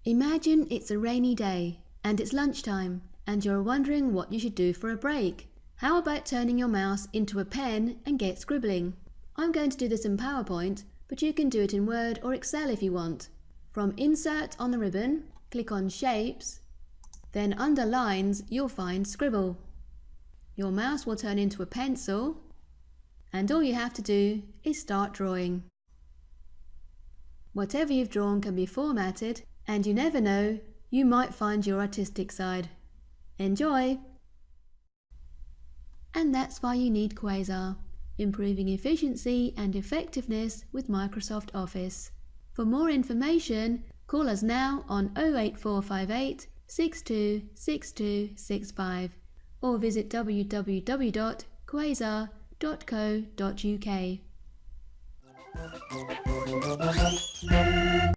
Imagine it's a rainy day and it's lunchtime and you're wondering what you should do for a break. How about turning your mouse into a pen and get scribbling? I'm going to do this in PowerPoint, but you can do it in Word or Excel if you want. From Insert on the ribbon, click on Shapes, then under Lines you'll find Scribble. Your mouse will turn into a pencil and all you have to do is start drawing. Whatever you've drawn can be formatted, and you never know, you might find your artistic side. Enjoy! And that's why you need Quasar, improving efficiency and effectiveness with Microsoft Office. For more information, call us now on 08458 626265 or visit www.quasar.co.uk.